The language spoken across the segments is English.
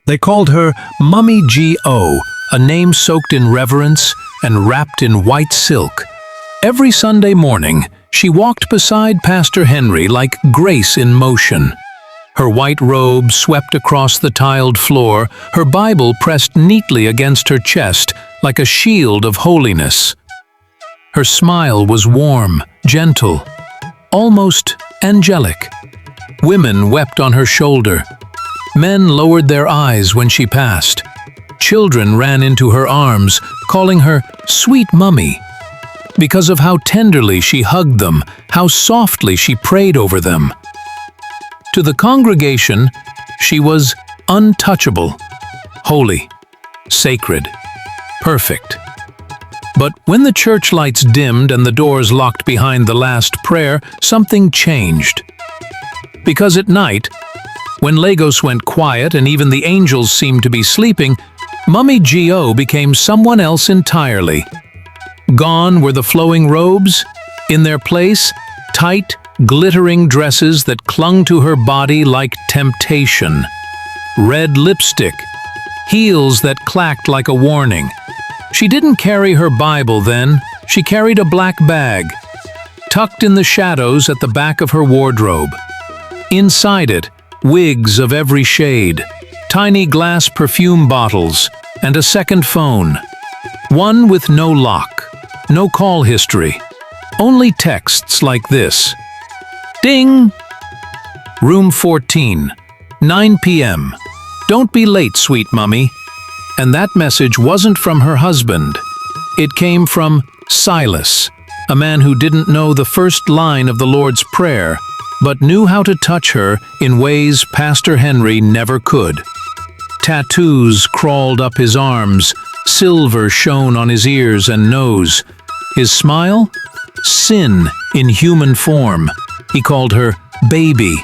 They called her Mummy G.O, a name soaked in reverence and wrapped in white silk. Every Sunday morning, she walked beside Pastor Henry like grace in motion. Her white robe swept across the tiled floor, her Bible pressed neatly against her chest like a shield of holiness. Her smile was warm, gentle, almost angelic. Women wept on her shoulder. Men lowered their eyes when she passed. Children ran into her arms, calling her "Sweet Mummy," because of how tenderly she hugged them, how softly she prayed over them. To the congregation, she was untouchable, holy, sacred, perfect. But when the church lights dimmed and the doors locked behind the last prayer, something changed. Because at night, when Lagos went quiet and even the angels seemed to be sleeping, Mummy G.O became someone else entirely. Gone were the flowing robes. In their place, tight, glittering dresses that clung to her body like temptation. Red lipstick, heels that clacked like a warning. She didn't carry her Bible then, she carried a black bag, tucked in the shadows at the back of her wardrobe. Inside it, wigs of every shade, tiny glass perfume bottles, and a second phone. One with no lock, no call history, only texts like this. Ding! Room 14, 9 p.m. Don't be late, sweet mummy. And that message wasn't from her husband. It came from Silas, a man who didn't know the first line of the Lord's Prayer, but knew how to touch her in ways Pastor Henry never could. Tattoos crawled up his arms, silver shone on his ears and nose. His smile? Sin in human form. He called her baby.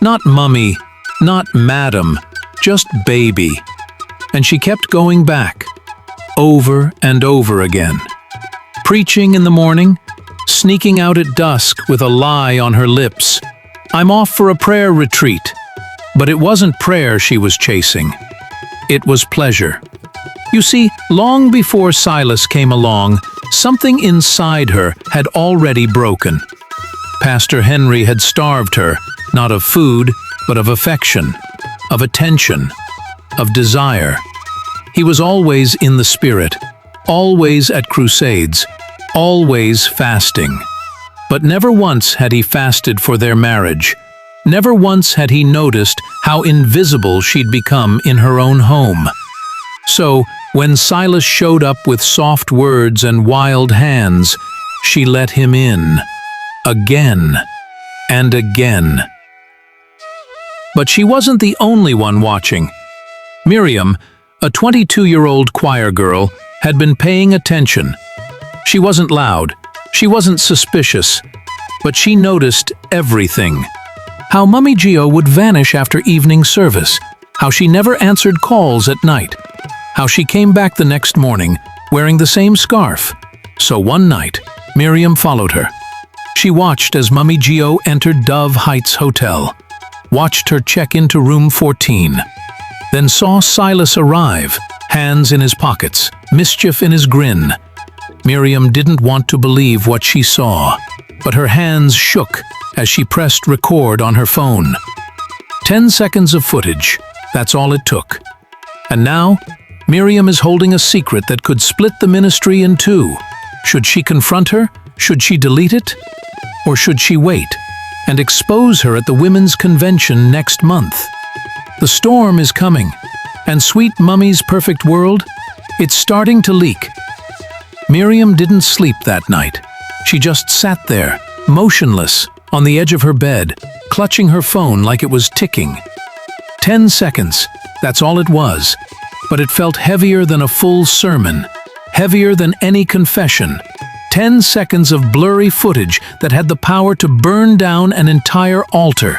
Not mummy, not madam, just baby. And she kept going back, over and over again. Preaching in the morning, sneaking out at dusk with a lie on her lips. I'm off for a prayer retreat. But it wasn't prayer she was chasing. It was pleasure. You see, long before Silas came along, something inside her had already broken. Pastor Henry had starved her, not of food, but of affection, of attention, of desire. He was always in the spirit, always at crusades, always fasting. But never once had he fasted for their marriage. Never once had he noticed how invisible she'd become in her own home. So, when Silas showed up with soft words and wild hands, she let him in. Again and again. But she wasn't the only one watching. Miriam, a 22-year-old choir girl, had been paying attention. She wasn't loud, she wasn't suspicious, but she noticed everything. How Mummy G.O would vanish after evening service, how she never answered calls at night, how she came back the next morning wearing the same scarf. So one night, Miriam followed her. She watched as Mummy G.O entered Dove Heights Hotel, watched her check into room 14, then saw Silas arrive, hands in his pockets, mischief in his grin. Miriam didn't want to believe what she saw, but her hands shook as she pressed record on her phone. 10 seconds of footage, that's all it took. And now, Miriam is holding a secret that could split the ministry in two. Should she confront her? Should she delete it? Or should she wait and expose her at the women's convention next month? The storm is coming, and sweet Mummy's perfect world, it's starting to leak. Miriam didn't sleep that night. She just sat there, motionless, on the edge of her bed, clutching her phone like it was ticking. 10 seconds, that's all it was, but it felt heavier than a full sermon, heavier than any confession. 10 seconds of blurry footage that had the power to burn down an entire altar.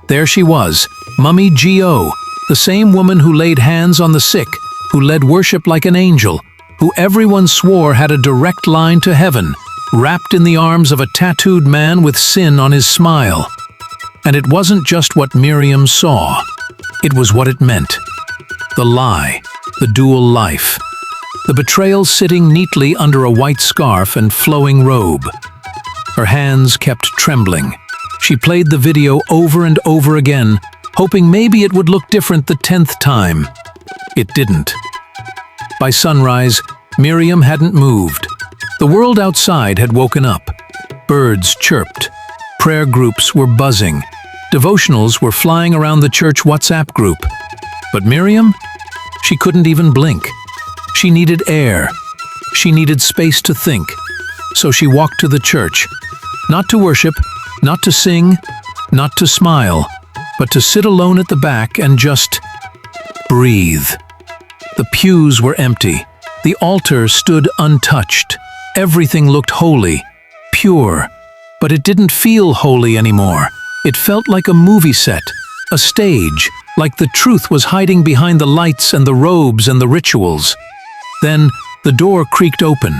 There she was, Mummy G.O, the same woman who laid hands on the sick, who led worship like an angel, who everyone swore had a direct line to heaven, wrapped in the arms of a tattooed man with sin on his smile. And it wasn't just what Miriam saw, it was what it meant. the lie, the dual life. The betrayal sitting neatly under a white scarf and flowing robe. Her hands kept trembling. She played the video over and over again, hoping maybe it would look different the 10th time. It didn't. By sunrise, Miriam hadn't moved. The world outside had woken up. Birds chirped. Prayer groups were buzzing. Devotionals were flying around the church WhatsApp group. But Miriam? She couldn't even blink. She needed air. She needed space to think. So she walked to the church. Not to worship, not to sing, not to smile, but to sit alone at the back and just breathe. The pews were empty. The altar stood untouched. Everything looked holy, pure, but it didn't feel holy anymore. It felt like a movie set, a stage, like the truth was hiding behind the lights and the robes and the rituals. Then the door creaked open.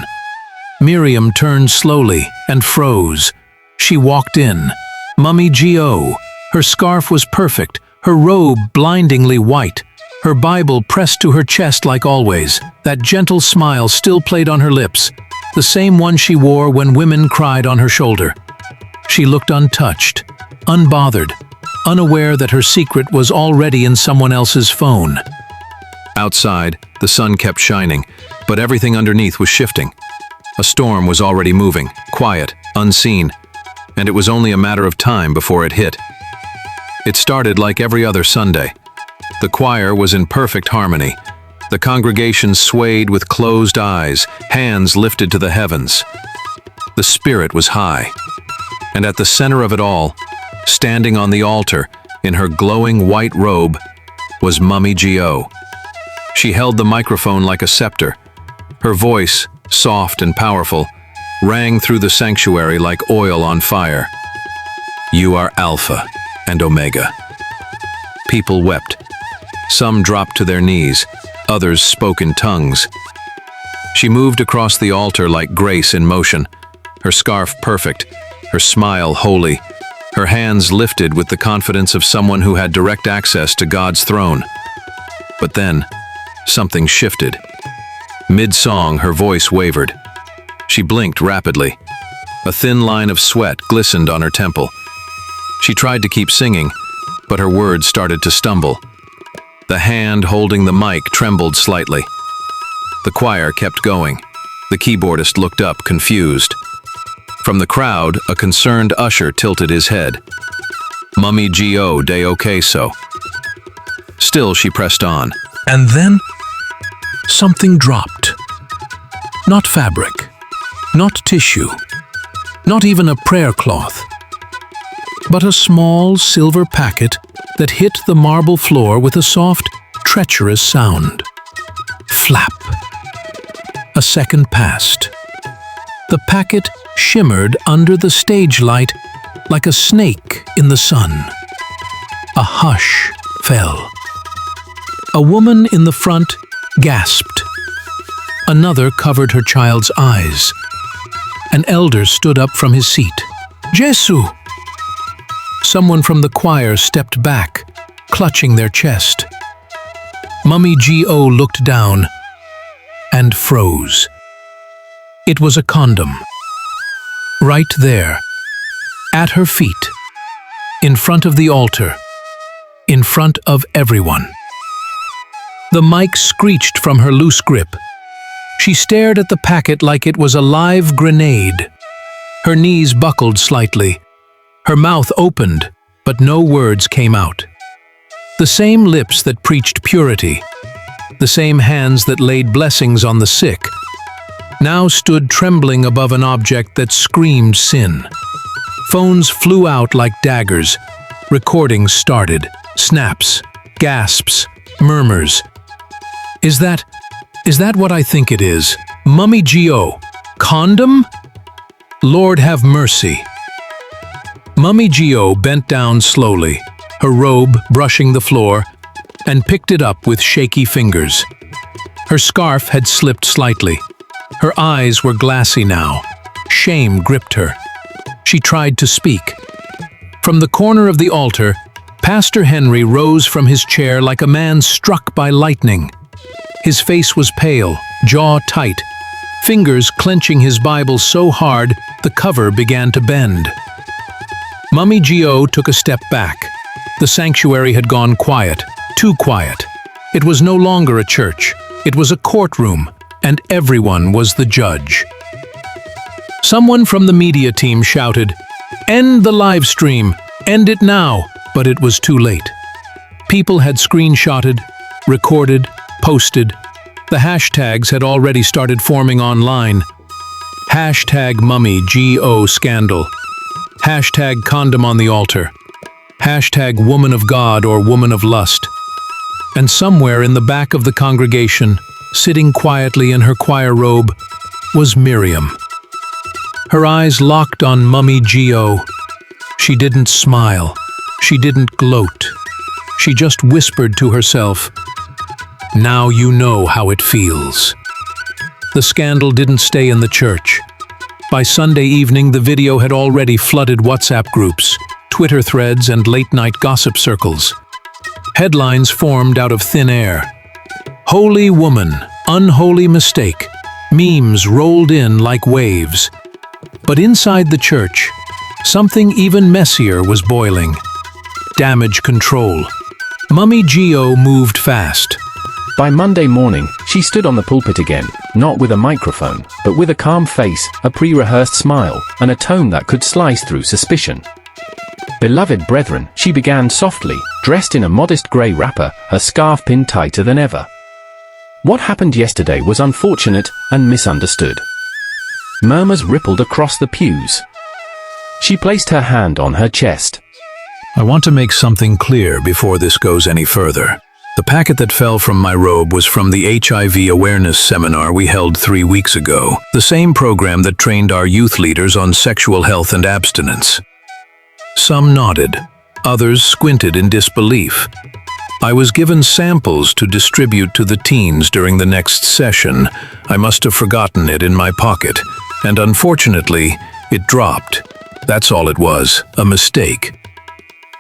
Miriam turned slowly and froze. She walked in. Mummy G.O. Her scarf was perfect, her robe blindingly white, her Bible pressed to her chest like always. That gentle smile still played on her lips, the same one she wore when women cried on her shoulder. She looked untouched, unbothered, unaware that her secret was already in someone else's phone. Outside, the sun kept shining, but everything underneath was shifting. A storm was already moving, quiet, unseen, and it was only a matter of time before it hit. It started like every other Sunday. The choir was in perfect harmony. The congregation swayed with closed eyes, hands lifted to the heavens. The spirit was high. And at the center of it all, standing on the altar, in her glowing white robe, was Mummy G.O. She held the microphone like a scepter. Her voice, soft and powerful, rang through the sanctuary like oil on fire. You are Alpha and Omega. People wept. Some dropped to their knees, others spoke in tongues. She moved across the altar like grace in motion, her scarf perfect, her smile holy, her hands lifted with the confidence of someone who had direct access to God's throne. But then, something shifted. Mid-song, her voice wavered. She blinked rapidly. A thin line of sweat glistened on her temple. She tried to keep singing, but her words started to stumble. The hand holding the mic trembled slightly. The choir kept going. The keyboardist looked up, confused. From the crowd, a concerned usher tilted his head. Mummy G.O. de Okeso. Still, she pressed on. And then, something dropped. Not fabric, not tissue, not even a prayer cloth, but a small silver packet that hit the marble floor with a soft, treacherous sound. Flap. A second passed. The packet shimmered under the stage light like a snake in the sun. A hush fell. A woman in the front gasped. Another covered her child's eyes. An elder stood up from his seat. Jesu! Someone from the choir stepped back, clutching their chest. Mummy G.O. looked down and froze. It was a condom. Right there, at her feet, in front of the altar, in front of everyone. The mic screeched from her loose grip. She stared at the packet like it was a live grenade. Her knees buckled slightly. Her mouth opened, but no words came out. The same lips that preached purity, the same hands that laid blessings on the sick, now stood trembling above an object that screamed sin. Phones flew out like daggers. Recordings started. Snaps, gasps, murmurs. Is that what I think it is? Mummy G.O. Condom? Lord have mercy. Mummy G.O. bent down slowly, her robe brushing the floor, and picked it up with shaky fingers. Her scarf had slipped slightly. Her eyes were glassy now. Shame gripped her. She tried to speak. From the corner of the altar, Pastor Henry rose from his chair like a man struck by lightning. His face was pale, jaw tight, fingers clenching his Bible so hard the cover began to bend. Mummy G.O. took a step back. The sanctuary had gone quiet, too quiet. It was no longer a church. It was a courtroom, and everyone was the judge. Someone from the media team shouted, "End the live stream! End it now!" But it was too late. People had screenshotted, recorded, posted. The hashtags had already started forming online. Hashtag Mummy G.O. scandal. Hashtag condom on the altar. Hashtag woman of God or woman of lust. And somewhere in the back of the congregation, sitting quietly in her choir robe, was Miriam. Her eyes locked on Mummy G.O. She didn't smile. She didn't gloat. She just whispered to herself, "Now you know how it feels." The scandal didn't stay in the church. By Sunday evening, the video had already flooded WhatsApp groups, Twitter threads, and late-night gossip circles. Headlines formed out of thin air. Holy woman, unholy mistake. Memes rolled in like waves. But inside the church, something even messier was boiling. Damage control. Mummy G.O. moved fast. By Monday morning, she stood on the pulpit again, not with a microphone, but with a calm face, a pre-rehearsed smile, and a tone that could slice through suspicion. "Beloved brethren," she began softly, dressed in a modest grey wrapper, her scarf pinned tighter than ever. "What happened yesterday was unfortunate and misunderstood." Murmurs rippled across the pews. She placed her hand on her chest. I want to make something clear before this goes any further. The packet that fell from my robe was from the HIV awareness seminar we held 3 weeks ago, the same program that trained our youth leaders on sexual health and abstinence. Some nodded, others squinted in disbelief. I was given samples to distribute to the teens during the next session. I must have forgotten it in my pocket, and unfortunately, it dropped. That's all it was, a mistake.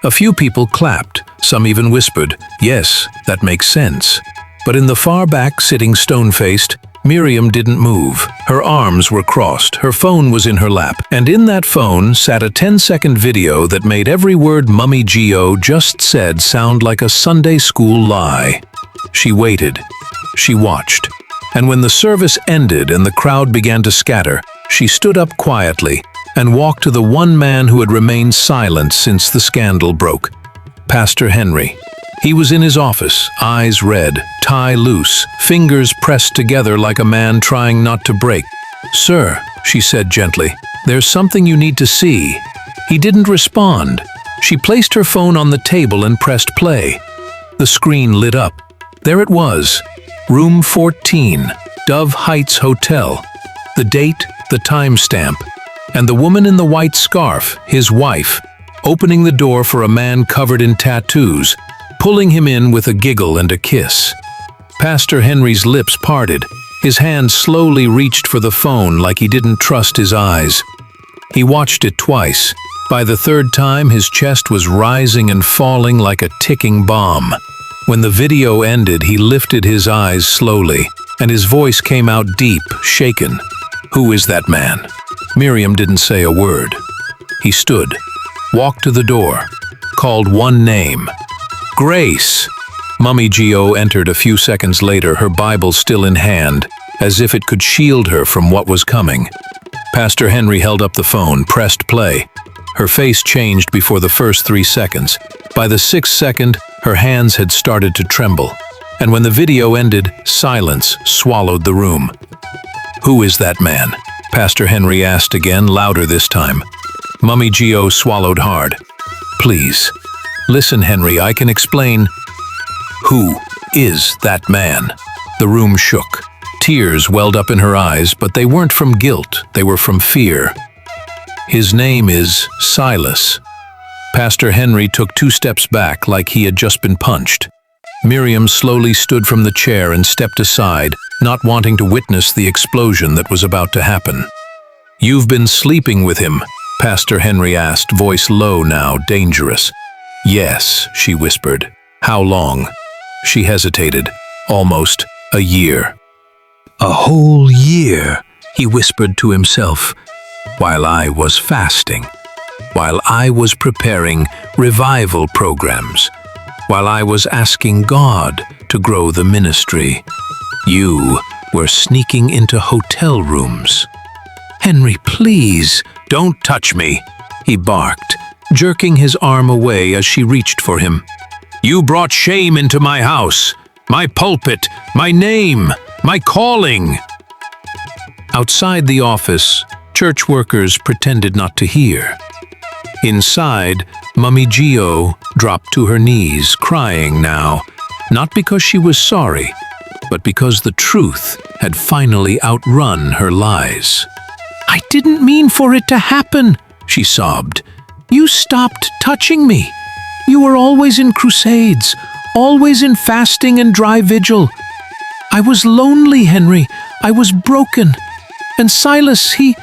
A few people clapped, some even whispered, "Yes, that makes sense." But in the far back, sitting stone-faced, Miriam didn't move. Her arms were crossed, her phone was in her lap, and in that phone sat a 10-second video that made every word Mummy G.O. just said sound like a Sunday school lie. She waited. She watched. And when the service ended and the crowd began to scatter, she stood up quietly and walked to the one man who had remained silent since the scandal broke, Pastor Henry. He was in his office, eyes red, tie loose, fingers pressed together like a man trying not to break. "Sir," she said gently, "there's something you need to see." He didn't respond. She placed her phone on the table and pressed play. The screen lit up. There it was, room 14, Dove Heights Hotel. The date, the timestamp, and the woman in the white scarf, his wife, opening the door for a man covered in tattoos, pulling him in with a giggle and a kiss. Pastor Henry's lips parted. His hand slowly reached for the phone like he didn't trust his eyes. He watched it twice. By the third time, his chest was rising and falling like a ticking bomb. When the video ended, he lifted his eyes slowly, and his voice came out deep, shaken. "Who is that man?" Miriam didn't say a word. He stood, walked to the door, called one name. "Grace!" Mummy G.O. entered a few seconds later, her Bible still in hand, as if it could shield her from what was coming. Pastor Henry held up the phone, pressed play. Her face changed before the first 3 seconds. By the 6th second, her hands had started to tremble. And when the video ended, silence swallowed the room. "Who is that man?" Pastor Henry asked again, louder this time. Mummy G.O. swallowed hard. "Please. Listen, Henry, I can explain." "Who is that man?" The room shook. Tears welled up in her eyes, but they weren't from guilt, they were from fear. "His name is Silas." Pastor Henry took 2 steps back like he had just been punched. Miriam slowly stood from the chair and stepped aside, not wanting to witness the explosion that was about to happen. "You've been sleeping with him?" Pastor Henry asked, voice low now, dangerous. Yes, she whispered. How long? She hesitated. Almost a year. A whole year, he whispered to himself, while I was fasting, while I was preparing revival programs, while I was asking God to grow the ministry. You were sneaking into hotel rooms. Henry, please, don't touch me, he barked, jerking his arm away as she reached for him. You brought shame into my house, my pulpit, my name, my calling. Outside the office, church workers pretended not to hear. Inside, Mummy G.O dropped to her knees, crying now, not because she was sorry, but because the truth had finally outrun her lies. I didn't mean for it to happen, she sobbed. You stopped touching me. You were always in crusades, always in fasting and dry vigil. I was lonely, Henry. I was broken. And Silas, he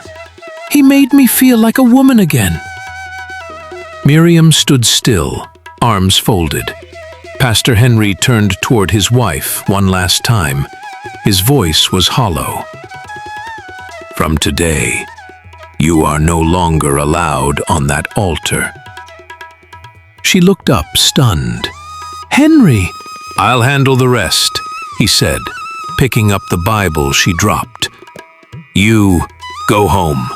made me feel like a woman again. Miriam stood still, arms folded. Pastor Henry turned toward his wife one last time. His voice was hollow. From today, you are no longer allowed on that altar. She looked up, stunned. Henry! I'll handle the rest, he said, picking up the Bible she dropped. You go home.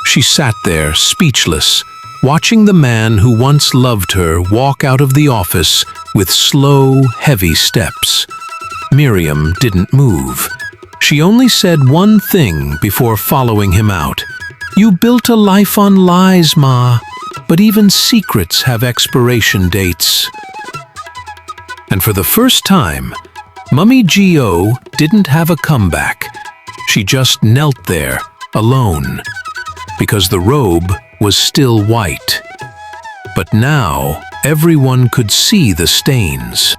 She sat there, speechless, watching the man who once loved her walk out of the office with slow, heavy steps. Miriam didn't move. She only said one thing before following him out. You built a life on lies, Ma, but even secrets have expiration dates. And for the first time, Mummy G.O didn't have a comeback. She just knelt there, alone, because the robe was still white. But now, everyone could see the stains.